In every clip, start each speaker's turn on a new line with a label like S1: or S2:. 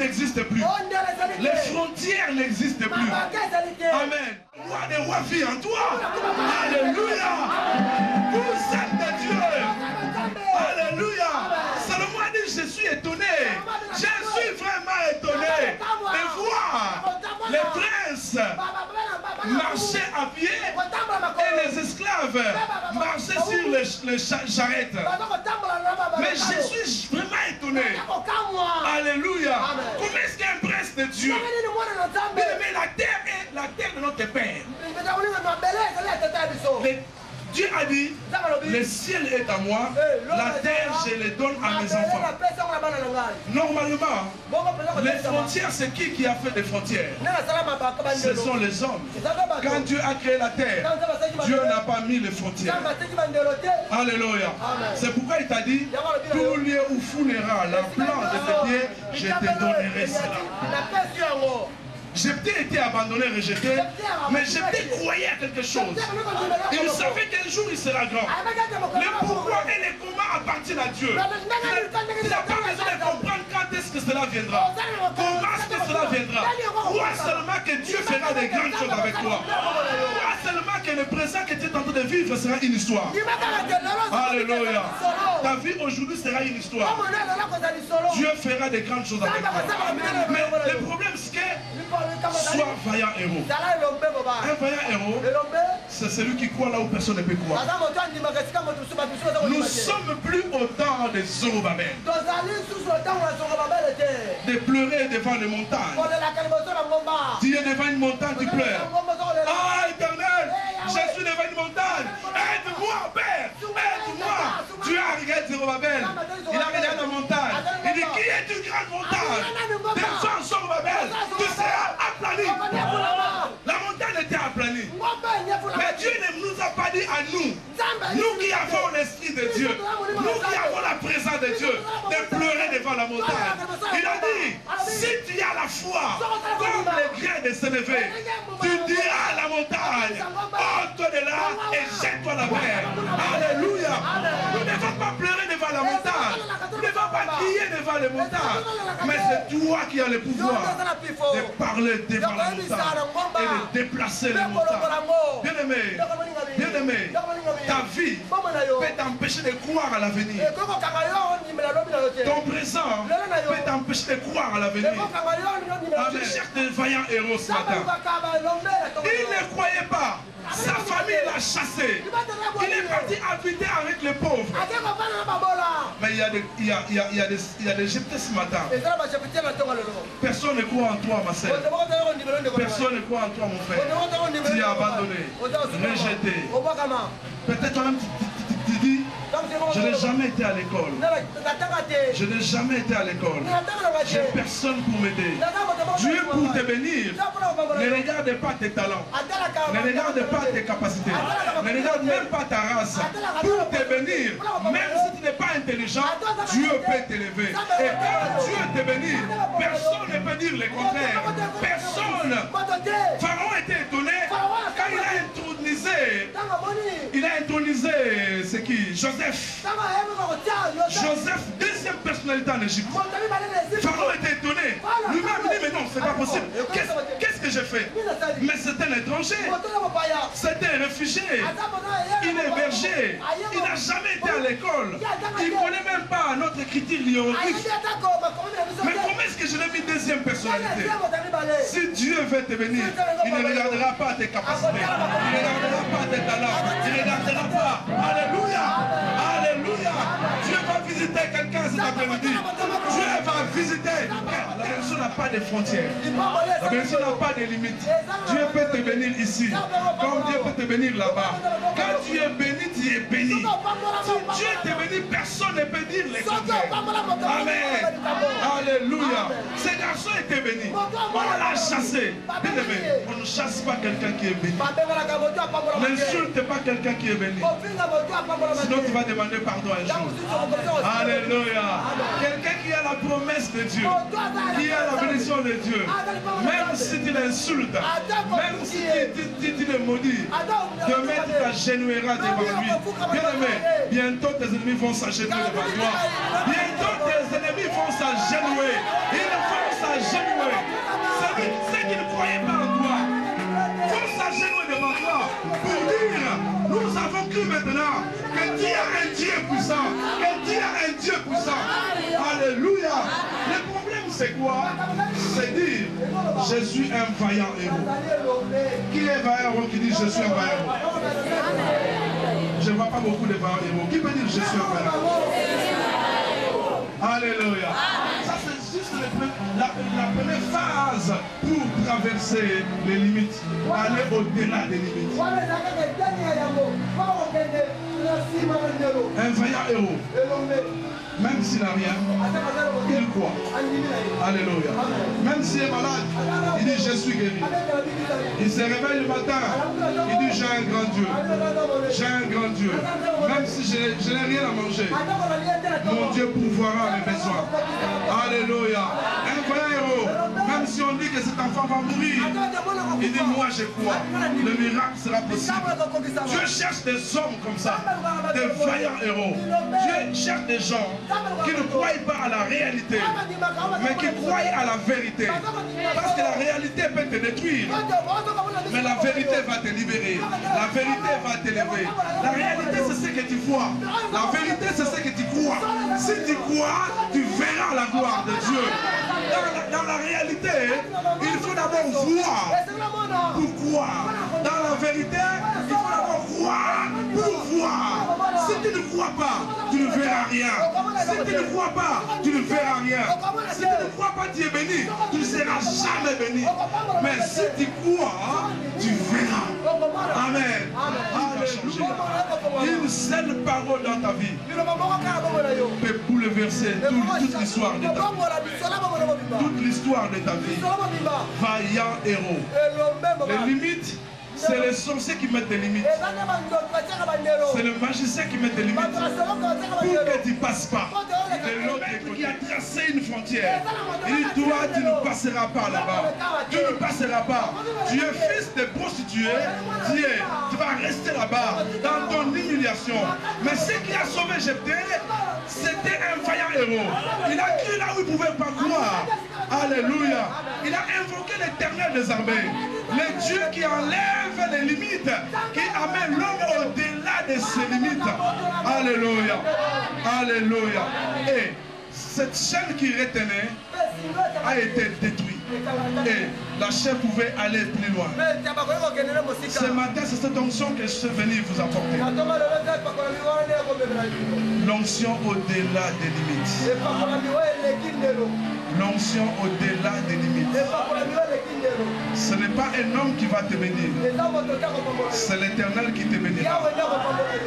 S1: n'existe plus. Les frontières n'existent plus. Amen. Roi des rois vit en toi. Alléluia. Vous êtes de Dieu. Alléluia. Salomon a dit, je suis étonné. Je suis vraiment étonné de voir les princes marcher à pied et les esclaves marcher sur les charrettes. Mais je suis vraiment étonné. Alléluia. Comment est-ce qu'un prince de Dieu, mais la terre est la terre de notre Père. Dieu a dit, le ciel est à moi, la terre je les donne à mes enfants. Normalement, les frontières, c'est qui a fait des frontières? Ce sont les hommes. Quand Dieu a créé la terre, Dieu n'a pas mis les frontières. Alléluia. C'est pourquoi il t'a dit, tout lieu où foulera la plante de tes pieds, je te donnerai cela. J'ai peut-être été abandonné, rejeté, mais j'ai peut-être croyé à quelque chose. Il savait qu'un jour il sera grand. Le pourquoi et les comment appartiennent à Dieu. Il n'a pas besoin de comprendre quand est-ce que cela viendra. Comment est-ce que cela viendra. Crois seulement que Dieu fera des grandes choses avec toi. Crois seulement que le présent que tu es en train de vivre sera une histoire. Alléluia. Ta vie aujourd'hui sera une histoire. Dieu fera des grandes choses avec toi. Mais le problème c'est que sois vaillant héros. Un vaillant héros, c'est celui qui croit là où personne ne peut croire. Nous ne sommes plus au temps de Zorobabel. De pleurer devant les montagnes. Tu es devant une montagne, tu pleures. Ah, Éternel, je suis devant une montagne. Aide-moi, Père. Aide-moi. Dieu a regardé Zorobabel. Il a regardé la montagne. Il dit, qui est une grande montagne? Descends, Zorobabel. Tu seras aplani. La montagne était aplanie. Mais Dieu ne nous a pas dit à nous, nous qui avons l'esprit de Dieu, nous qui avons la présence de Dieu, de pleurer devant la montagne. Il a dit, si tu as la foi, comme les grains de s'élever, tu diras à la montagne, ôte-toi de là et jette-toi la mer. Alléluia. Nous ne devons pas pleurer devant la montagne. Nous ne devons pas crier devant les montagnes. Mais c'est toi qui as le pouvoir de parler devant la montagne et de déplacer les montagnes. Bien-aimé, ta vie peut t'empêcher de croire à l'avenir. Ton présent peut t'empêcher de croire à l'avenir. Je cherche des vaillants héros ce matin. Il ne croyait pas. Sa famille l'a chassé. Il est parti habiter avec les pauvres. Mais il y a des jetés ce matin. Personne ne croit en toi, ma sœur. Personne ne croit en toi, mon frère. Tu es abandonné, rejeté. Peut-être toi-même tu dis, je n'ai jamais été à l'école. Je n'ai jamais été à l'école. J'ai personne pour m'aider. Dieu pour te bénir. Ne regarde pas tes talents. Ne regarde pas tes capacités. Ne regarde même pas ta race. Pour te bénir, même si tu n'es pas intelligent, Dieu peut t'élever. Et quand Dieu te bénit, personne ne peut dire le contraire. Personne. Pharaon était étonné quand il a intronisé c'est qui? Joseph. Joseph, deuxième personnalité en Égypte. Pharaon était étonné. Lui-même dit, mais non, c'est pas possible. Qu'est-ce que j'ai fait? Mais c'est un étranger. C'est un réfugié. Il est hébergé. Il n'a jamais été à l'école. Il ne connaît même pas notre écriture hiéroglyphique. Mais comment est-ce que je l'ai mis deuxième personnalité? Si Dieu veut te bénir, il ne regardera pas tes capacités. Il ne regardera pas tes talents. Il ne regardera pas. Alléluia. Alléluia. Dieu va visiter quelqu'un cet après-midi. Dieu va visiter. La personne n'a pas de frontières. La personne n'a pas de limites. Dieu peut te bénir ici, comme Dieu peut te bénir là-bas. Quand tu es béni, tu es béni. Si Dieu te bénit, personne ne peut dire les contraires. Amen. Alléluia. Ce garçon était béni. On l'a chassé. Bien-aimé, on ne chasse pas quelqu'un qui est béni. N'insulte pas quelqu'un qui est béni. Sinon tu vas demander pardon un jour. Alléluia. Quelqu'un qui a la promesse de Dieu, qui a la bénédiction de Dieu, même si tu l'insultes, même si tu le maudis, demain tu t'agenouilleras devant lui. Bien-aimé, bientôt tes ennemis vont s'agenouiller devant toi. Bientôt tes ennemis vont s'agenouiller. Ils vont quoi? C'est dire, je suis un vaillant héros. Qui est vaillant héros qui dit, je suis un vaillant héros? Je ne vois pas beaucoup de vaillants héros. Qui peut dire, je suis un vaillant héros? Alléluia. Ça, c'est juste la première phase pour traverser les limites, aller au-delà des limites. Un vaillant héros, même s'il n'a rien, il croit. Alléluia. Même s'il est malade, il dit, je suis guéri. Il se réveille le matin, il dit, j'ai un grand Dieu. J'ai un grand Dieu. Même si je n'ai rien à manger, mon Dieu pourvoira mes besoins. Alléluia. Un vaillant héros, même si on dit que cet enfant va mourir, il dit, moi je crois, le miracle sera possible. Dieu cherche des hommes comme ça, des vaillants héros. Dieu cherche des gens qui ne croient pas à la réalité, mais qui croient à la vérité. Parce que la réalité peut te détruire, mais la vérité va te libérer. La vérité va t'élever. La réalité, c'est ce que tu vois. La vérité, c'est ce que tu crois. Si tu crois, tu verras la gloire de Dieu. Dans la réalité, il faut d'abord voir pour croire. Dans la vérité, il faut d'abord croire pour voir. Si tu ne crois pas, tu ne verras rien. Si tu ne crois pas, tu ne verras rien. Si tu ne crois pas, tu es béni. Tu ne seras jamais béni. Mais si tu crois, tu verras. Amen. Une seule parole dans ta vie peut bouleverser toute l'histoire de ta vie. Toute l'histoire de ta vie. Vaillant héros. Les limites, c'est les sorciers qui mettent des limites. C'est le magicien qui met des limites pour que tu ne passes pas. De l'autre côté, qui a tracé une frontière. Il dit, toi, tu ne passeras pas là-bas. Tu ne passeras pas. Tu es fils de prostituée. Tu vas rester là-bas dans ton humiliation. Mais ce qui a sauvé Jephthé, c'était un vaillant héros. Il a cru là où il ne pouvait pas croire. Alléluia. Il a invoqué l'Éternel des armées. Le Dieu qui enlève les limites, qui amène l'homme au-delà de ses limites. Alléluia. Alléluia. Et cette chaîne qui retenait a été détruite. Et la chaîne pouvait aller plus loin. Ce matin, c'est cette onction que je suis venu vous apporter. L'onction au-delà des limites. L'onction au-delà des limites. Ce n'est pas un homme qui va te bénir. C'est l'Éternel qui te bénira.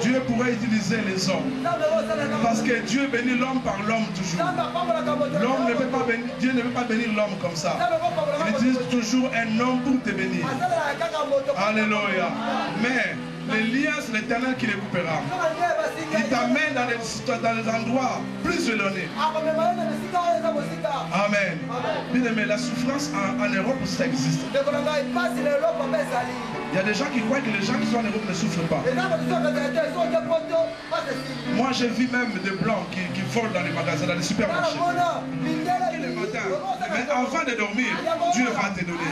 S1: Dieu pourrait utiliser les hommes. Parce que Dieu bénit l'homme par l'homme toujours. L'homme ne peut pas bénir, Dieu ne peut pas bénir l'homme comme ça. Il utilise toujours un homme pour te bénir. Alléluia. Mais les liens, c'est l'Éternel qui les coupera. Il t'amène dans les endroits plus éloignés. Amen. Bien aimé, la souffrance en Europe, ça existe. Il y a des gens qui croient que les gens qui sont en Europe ne souffrent pas. Moi, j'ai vu même des blancs qui volent dans les magasins, dans les supermarchés. Le matin, mais avant de dormir, Dieu va te donner.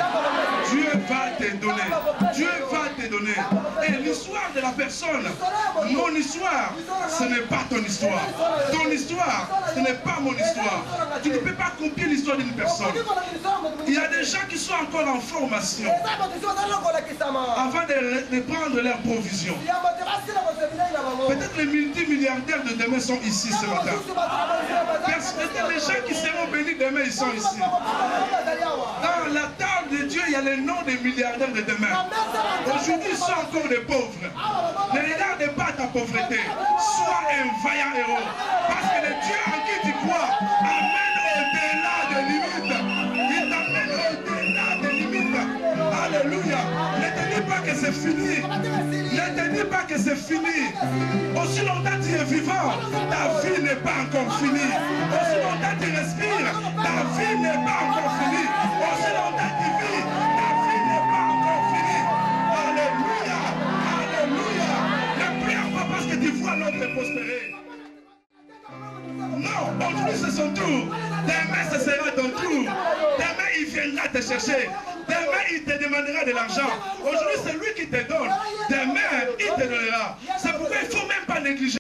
S1: Dieu va te donner. Dieu va te donner. Et l'histoire de la personne, mon histoire, ce n'est pas ton histoire. Ton histoire, ce n'est pas mon histoire. Tu ne peux pas copier l'histoire d'une personne. Il y a des gens qui sont encore en formation avant de prendre leur provision. Peut-être les multimilliardaires de demain sont ici ce matin. Peut-être les gens qui seront bénis demain, ils sont ici. Dans la table de Dieu, il y a les noms des milliardaires de demain. Aujourd'hui, ils sont encore des pauvres. Ne regarde pas ta pauvreté. Sois un vaillant héros. Parce que le Dieu en qui tu crois amène au-delà des limites. Il t'amène au-delà des limites. Alléluia. Ne te dis pas que c'est fini. Ne te dis pas que c'est fini. Aussi longtemps tu es vivant, ta vie n'est pas encore finie. Aussi longtemps tu respires, ta vie n'est pas encore finie. Aussi longtemps tu vis, ta vie n'est pas encore finie. Alléluia. Alléluia. Ne pleure pas parce que tu vois l'autre prospérer. Non, aujourd'hui c'est son tour. Demain ce sera ton tour. Demain il viendra te chercher. Demain il te demandera de l'argent. Aujourd'hui c'est lui qui te donne. Demain il te donnera. C'est pourquoi il ne faut même pas négliger.